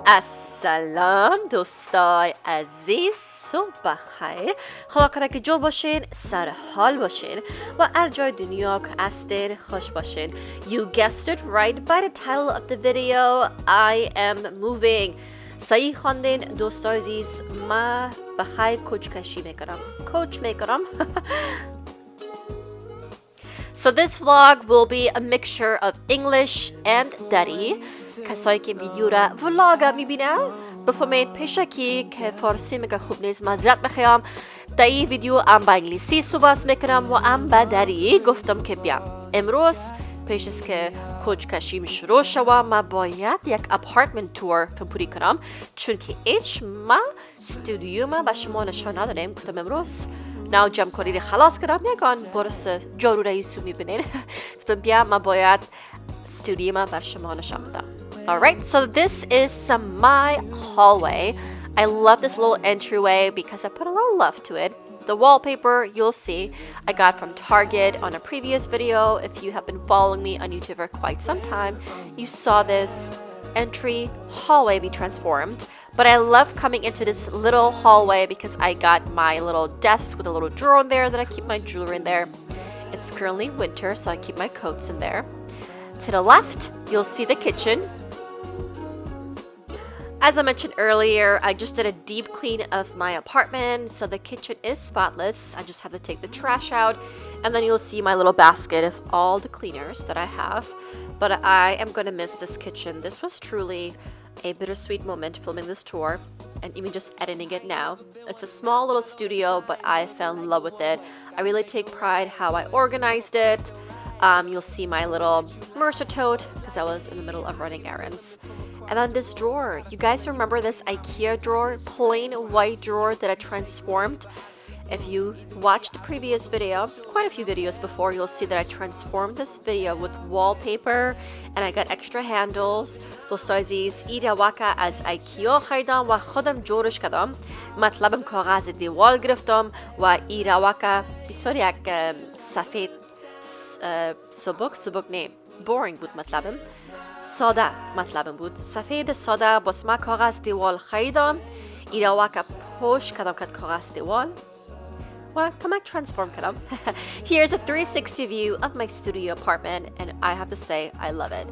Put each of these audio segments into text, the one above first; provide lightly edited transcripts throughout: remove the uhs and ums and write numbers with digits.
السلام دوستای عزیز صبح بخیر خدا کنه که جور باشین سر حال باشین و هر جای دنیا که هستین خوش باشین. You guessed it right by the title of the video. I am moving. صحیح خواندین دوستای عزیز. ما بخیر کوچ کشی میکنم. So this vlog will be a mixture of English and Dari. کسایی که ویدیو را ولاگ میبینن بفهمید پیشکی که فارسی میگه خوب نیست معذرت میخوام. در این ویدیو ام با انگلیسی صحبت میکنم و ام با دری گفتم که بیام امروز پیش از که کوچ کشیم شروع شوم ما باید یک اپارتمنت تور پوری کنم چون که هیچ ما استودیو ما به شما نشان ندادیم. گفتم امروز ناو جمع کنید خلاص کردم یکان برس جارو رئیسو میبینین. گفتم بیام ما باید استودیو ما بر شما نشان بدم. Alright, so this is my hallway. I love this little entryway because I put a little love to it. The wallpaper, you'll see, I got from Target on a previous video. If you have been following me on YouTube for quite some time, you saw this entry hallway be transformed. But I love coming into this little hallway because I got my little desk with a little drawer in there that I keep my jewelry in there. It's currently winter, so I keep my coats in there. To the left, you'll see the kitchen. As I mentioned earlier, I just did a deep clean of my apartment, so the kitchen is spotless. I just have to take the trash out, and then you'll see my little basket of all the cleaners that I have. But I am going to miss this kitchen. This was truly a bittersweet moment filming this tour and even just editing it now. It's a small little studio, but I fell in love with it. I really take pride how I organized it. You'll see my little Mercer tote because I was in the middle of running errands. And then this drawer. You guys remember this IKEA drawer? Plain white drawer that I transformed? If you watched the previous video, quite a few videos before, you'll see that I transformed this video with wallpaper and I got extra handles. دوستای عزیز این روکه از ایکیا خریدم و خودم جورش کردم. مطلبم کاغذ دیوال گرفتم و این روکه بسیار یک سفید سبک نه boring بود مطلبم. ساده مطلبم بود سفید ساده باز ما کاغذ دیوال خریدم این را که پوش کردم کد کاغذ دیوال و کمک transform کردم. Here's a 360 view of my studio apartment and I have to say I love it.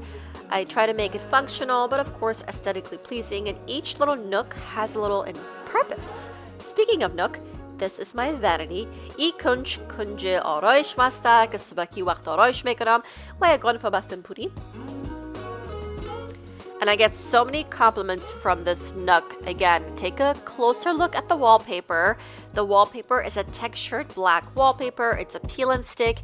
I try to make it functional but of course aesthetically pleasing and each little nook has a little purpose. Speaking of nook, this is my vanity. ای کنج آرایش مسته که صبحی وقت آرایش میکنم و یکان فبفتن پوری. And I get so many compliments from this nook. Again, take a closer look at the wallpaper. The wallpaper is a textured black wallpaper. It's a peel and stick.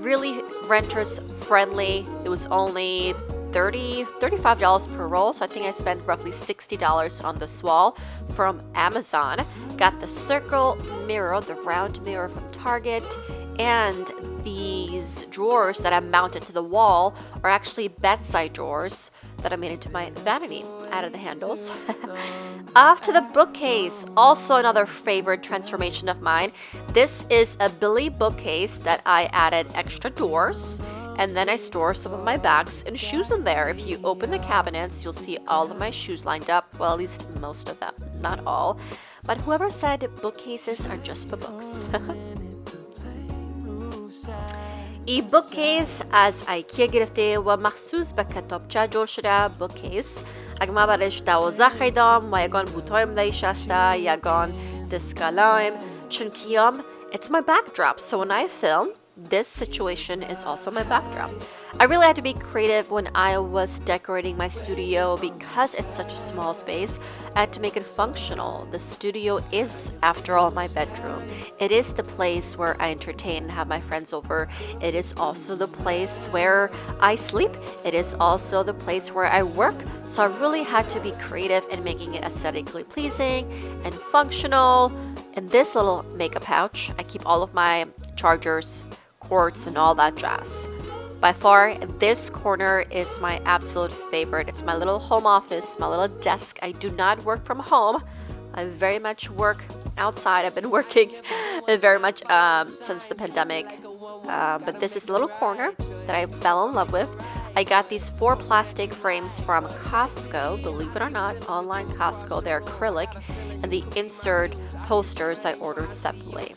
Really renters friendly. It was only $35 per roll. So I think I spent roughly $60 on this wall from Amazon. Got the circle mirror, the round mirror from Target. And these drawers that I mounted to the wall are actually bedside drawers that I made into my vanity. Added the handles. Off to the bookcase. Also another favorite transformation of mine. This is a Billy bookcase that I added extra doors. And then I store some of my bags and shoes in there. If you open the cabinets, you'll see all of my shoes lined up. Well, at least most of them. Not all. But whoever said bookcases are just for books. ای bookcase از ایکیا گرفته و مخصوص به کتابچه جور شده bookcase. اگه من برش 12 خریدم و یگان بوتایم دایش هسته یگان دسکالایم چون کیام it's my backdrop. So when I film, this situation is also my backdrop. I really had to be creative when I was decorating my studio because it's such a small space. I had to make it functional. The studio is, after all, my bedroom. It is the place where I entertain and have my friends over. It is also the place where I sleep. It is also the place where I work. So I really had to be creative in making it aesthetically pleasing and functional. In this little makeup pouch, I keep all of my chargers, cords, and all that jazz. By far, this corner is my absolute favorite. It's my little home office, my little desk. I do not work from home. I very much work outside. I've been working very much since the pandemic. But this is the little corner that I fell in love with. I got these 4 plastic frames from Costco, believe it or not, online Costco. They're acrylic, and the insert posters I ordered separately.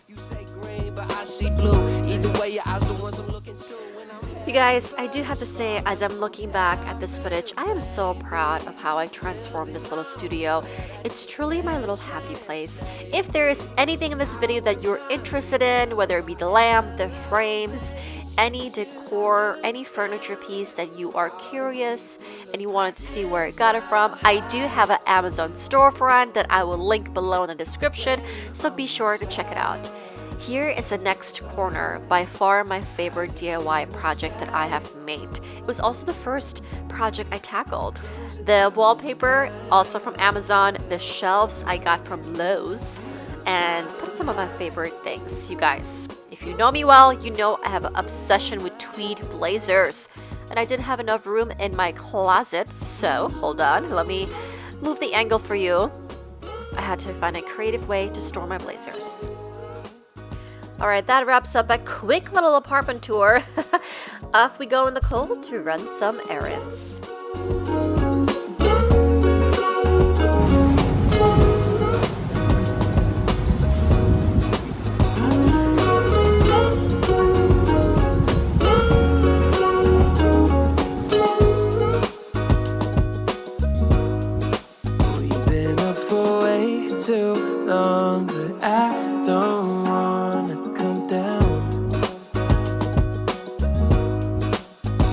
You guys, I do have to say, as I'm looking back at this footage, I am so proud of how I transformed this little studio. It's truly my little happy place. If there's anything in this video that you're interested in, whether it be the lamp, the frames, any decor, any furniture piece that you are curious and you wanted to see where I got it from, I do have an Amazon storefront that I will link below in the description, so be sure to check it out. Here is the next corner, by far my favorite DIY project that I have made. It was also the first project I tackled. The wallpaper, also from Amazon. The shelves I got from Lowe's. And put some of my favorite things. You guys, if you know me well, you know I have an obsession with tweed blazers. And I didn't have enough room in my closet, so hold on, let me move the angle for you. I had to find a creative way to store my blazers. Alright, that wraps up a quick little apartment tour. Off we go in the cold to run some errands. We've been up for way too long, but I don't wanna come down.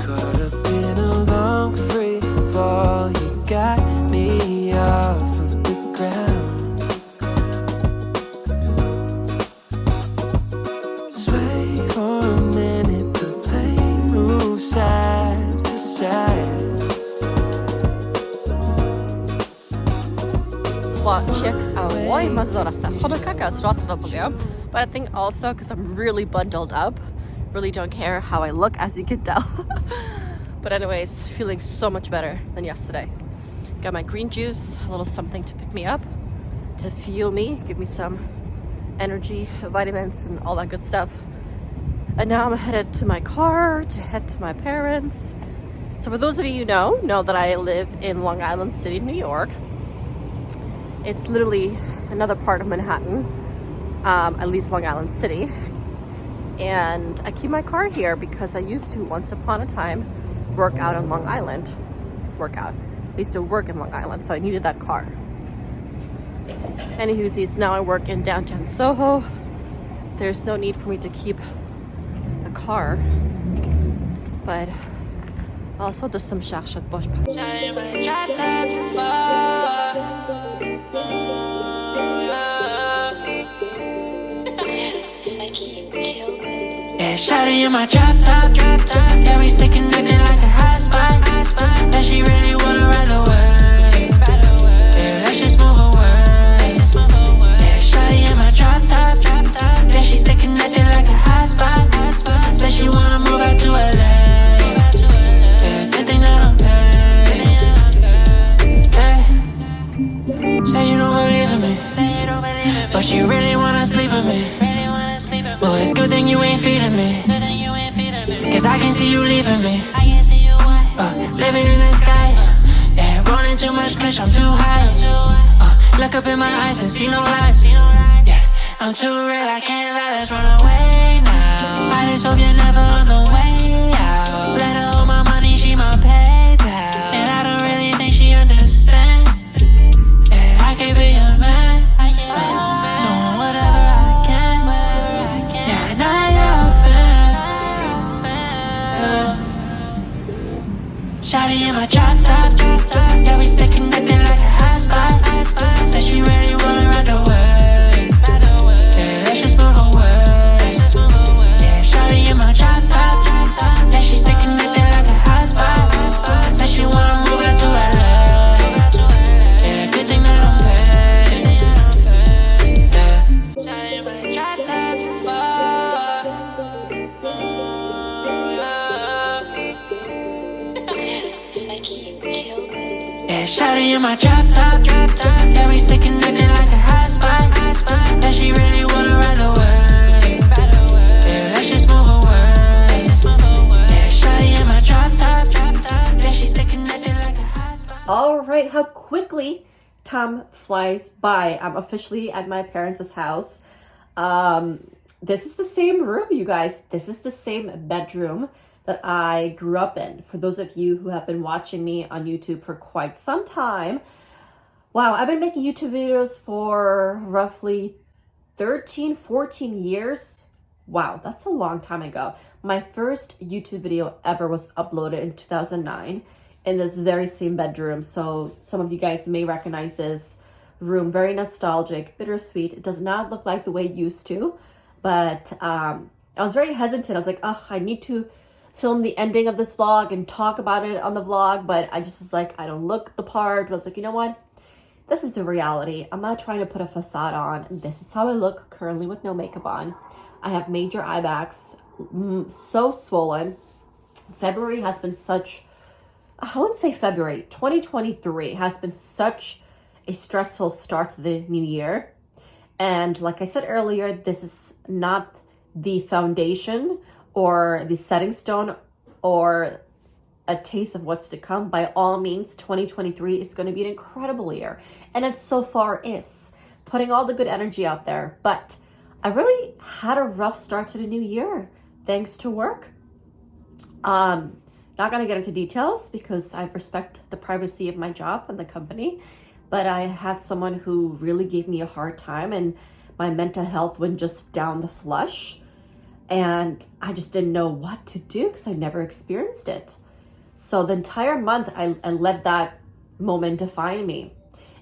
Caught up in a long free fall, you got me off of the ground. Sway for a minute, the plane moves side to side. Check out why but I think also because I'm really bundled up, really don't care how I look, as you can tell. But anyways, feeling so much better than yesterday. Got my green juice, a little something to pick me up, to fuel me, give me some energy, vitamins and all that good stuff. And now I'm headed to my car to head to my parents. So for those of you who know that I live in Long Island City, New York. It's literally another part of Manhattan, at least Long Island City. And I keep my car here because I used to, once upon a time, work out in Long Island. I used to work in Long Island, so I needed that car. Anywhoosies, now I work in downtown Soho. There's no need for me to keep a car. But also just some shachshot bosh. Yeah, shawty in my drop top. Yeah, we still connected like a hot spot. That she really wanna ride away. Yeah, let's just move away. Yeah, shawty in my drop top. Yeah, she still connected like a hot spot. Said she wanna move out to LA. Yeah, good thing that I'm paid. Yeah. Say you don't believe in me, but you really wanna sleep with me. Well, it's good thing you ain't feeding me, cause I can see you leaving me. Living in the sky, yeah, rolling too much kush, I'm too high. Look up in my eyes and see no lies. Yeah, I'm too real, I can't let us run away now. I just hope you're never on the way out. Let her hold my money, she my PayPal, and I don't really think she understands. Yeah, I can't be your man. Doing whatever I can. Yeah, now you're a fan. Shawty in my drop top. Yeah, we stay connected like a hot spot. Said she really wanna ride away. Yeah, let's just move away. Yeah, shawty in my drop top. Yeah, she stay connected like a hot spot. Said she wanna move out to LA. Yeah, good thing that I'm paid. Yeah, shawty in my drop top. Yeah, shawty in my drop top. Yeah, we stay connected like a hot spot. That she really wanna ride away. Yeah, let's just move away. Yeah, shawty in my drop top. All right, how quickly time flies by. I'm officially at my parents' house. This is the same room, you guys. This is the same bedroom that I grew up in. For those of you who have been watching me on YouTube for quite some time, wow, I've been making YouTube videos for roughly 13, 14 years. Wow, that's a long time ago. My first YouTube video ever was uploaded in 2009 in this very same bedroom. So some of you guys may recognize this room. Very nostalgic, bittersweet. It does not look like the way it used to, but I was very hesitant. I was like, oh, I need to film the ending of this vlog and talk about it on the vlog, but I just was like, I don't look the part. But I was like, you know what? This is the reality. I'm not trying to put a facade on. This is how I look currently with no makeup on. I have major eye bags, so swollen. February has been such, I wouldn't say February, 2023 has been such a stressful start to the new year. And like I said earlier, this is not the foundation or the setting stone or a taste of what's to come. By all means, 2023 is going to be an incredible year. And it so far is. Putting all the good energy out there. But I really had a rough start to the new year, thanks to work. Not going to get into details because I respect the privacy of my job and the company. But I had someone who really gave me a hard time, and my mental health went just down the flush. And I just didn't know what to do because I never experienced it. So the entire month, I let that moment define me.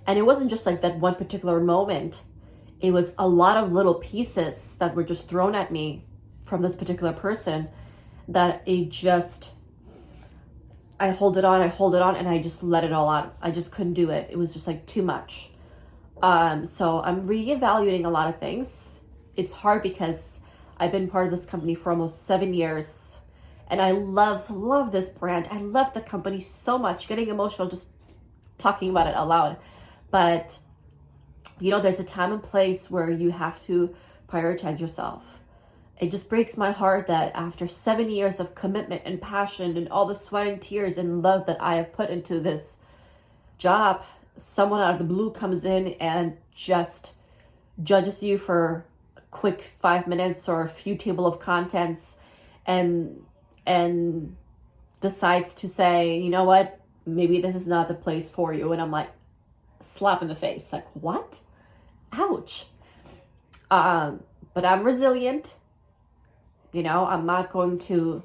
And it wasn't just like that one particular moment. It was a lot of little pieces that were just thrown at me from this particular person that I hold it on, and I just let it all out. I just couldn't do it. It was just like too much. So I'm reevaluating a lot of things. It's hard because I've been part of this company for almost 7 years. And I love this brand. I love the company so much, getting emotional just talking about it out loud. But, you know, there's a time and place where you have to prioritize yourself. It just breaks my heart that after 7 years of commitment and passion and all the sweat and tears and love that I have put into this job, someone out of the blue comes in and just judges you for a quick 5 minutes or a few table of contents and decides to say, you know what, maybe this is not the place for you. And I'm like, slap in the face, like, what? Ouch. But I'm resilient. You know, I'm not going to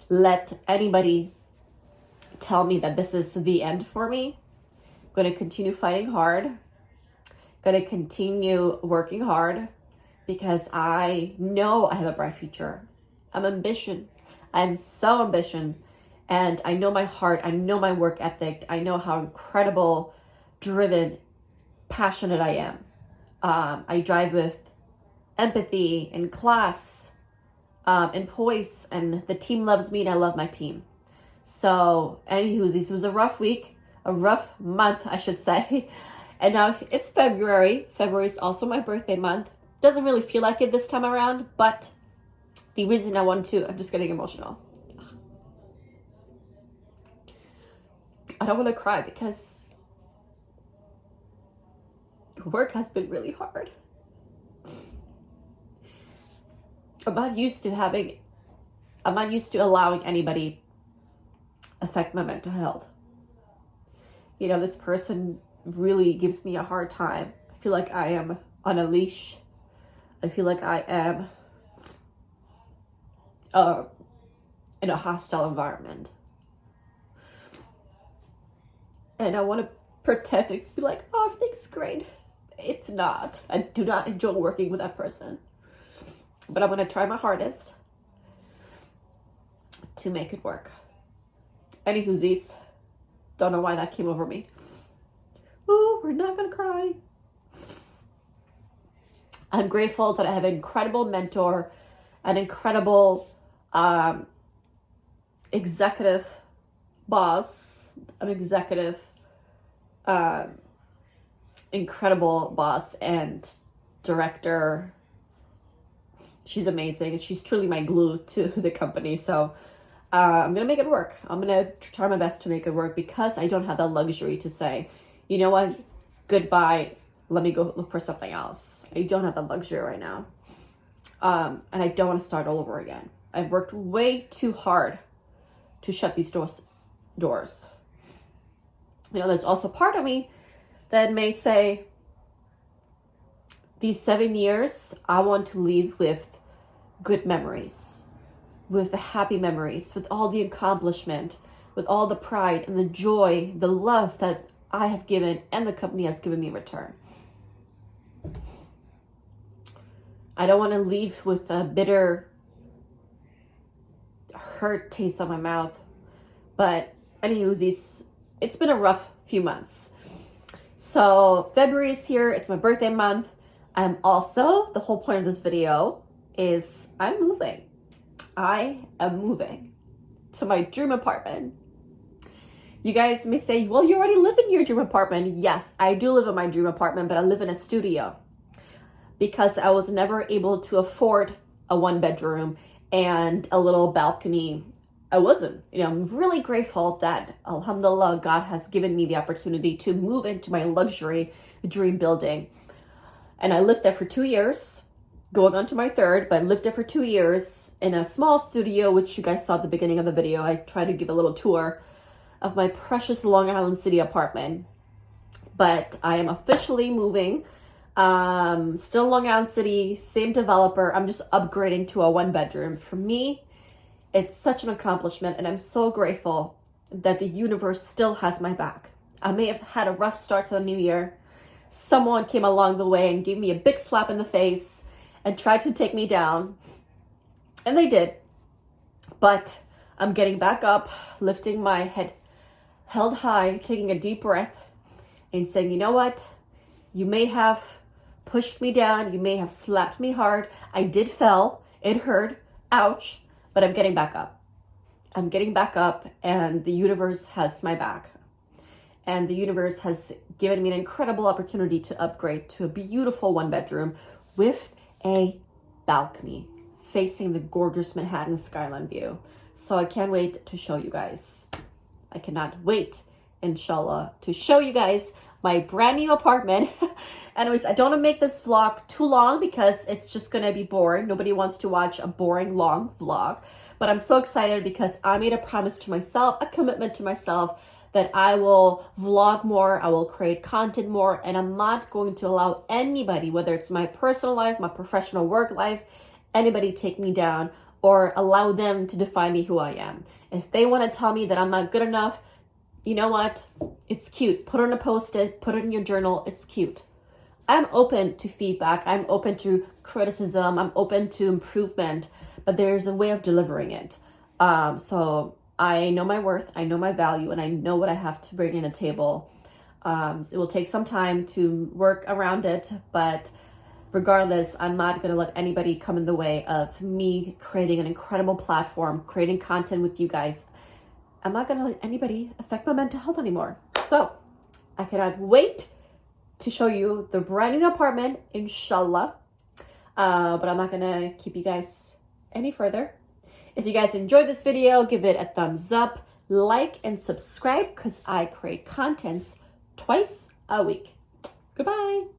let anybody tell me that this is the end for me. I'm going to continue fighting hard. Going to continue working hard because I know I have a bright future. I'm so ambitious, and I know my heart, I know my work ethic, I know how incredible, driven, passionate I am. I drive with empathy and class and poise, and the team loves me and I love my team. So, anywho, this was a rough week, a rough month, I should say. And now it's February. February is also my birthday month. Doesn't really feel like it this time around, but the reason I'm just getting emotional. I don't want to cry because work has been really hard. I'm not used to allowing anybody affect my mental health. You know, this person really gives me a hard time. I feel like I am on a leash. I feel like I am in a hostile environment. And I want to pretend to be like, oh, everything's great. It's not. I do not enjoy working with that person. But I'm going to try my hardest to make it work. Anywhoosies, don't know why that came over me. Ooh, we're not going to cry. I'm grateful that I have an incredible mentor, an incredible executive boss, an executive incredible boss and director. She's amazing. She's truly my glue to the company. So I'm gonna make it work. I'm gonna try my best to make it work because I don't have that luxury to say, you know what, goodbye, let me go look for something else. I don't have that luxury right now. And I don't want to start all over again. I've worked way too hard to shut these doors. You know, there's also part of me that may say, these 7 years, I want to leave with good memories, with the happy memories, with all the accomplishment, with all the pride and the joy, the love that I have given and the company has given me in return. I don't want to leave with a bitter, hurt taste on my mouth. But anywho, it's been a rough few months. So February is here. It's my birthday month. I'm also, the whole point of this video is I'm moving. I am moving to my dream apartment. You guys may say, well, you already live in your dream apartment. Yes, I do live in my dream apartment, but I live in a studio because I was never able to afford a 1-bedroom and a little balcony. I wasn't. You know, I'm really grateful that, alhamdulillah, God has given me the opportunity to move into my luxury dream building. And I lived there for 2 years, going on to my third, but I lived there for 2 years in a small studio, which you guys saw at the beginning of the video. I tried to give a little tour of my precious Long Island City apartment. But I am officially moving. Still Long Island City, same developer. I'm just upgrading to a 1-bedroom. For me, it's such an accomplishment, and I'm so grateful that the universe still has my back. I may have had a rough start to the new year. Someone came along the way and gave me a big slap in the face and tried to take me down. And they did. But I'm getting back up, lifting my head held high, taking a deep breath, and saying, you know what? You may have pushed me down. You may have slapped me hard. I did fell. It hurt. Ouch. But I'm getting back up. I'm getting back up, and the universe has my back. And the universe has given me an incredible opportunity to upgrade to a beautiful 1-bedroom with a balcony facing the gorgeous Manhattan skyline view. So I can't wait to show you guys. I cannot wait, inshallah, to show you guys my brand new apartment. Anyways, I don't want to make this vlog too long because it's just going to be boring. Nobody wants to watch a boring, long vlog. But I'm so excited because I made a promise to myself, a commitment to myself, that I will vlog more, I will create content more, and I'm not going to allow anybody, whether it's my personal life, my professional work life, anybody take me down or allow them to define me who I am. If they want to tell me that I'm not good enough, you know what? It's cute. Put it on a post-it, put it in your journal. It's cute. I'm open to feedback. I'm open to criticism. I'm open to improvement, but there's a way of delivering it. So I know my worth, I know my value, and I know what I have to bring in a table. It will take some time to work around it, but regardless, I'm not going to let anybody come in the way of me creating an incredible platform, creating content with you guys. I'm not going to let anybody affect my mental health anymore. So I cannot wait to show you the brand new apartment, inshallah. But I'm not going to keep you guys any further. If you guys enjoyed this video, give it a thumbs up, like, and subscribe because I create contents twice a week. Goodbye.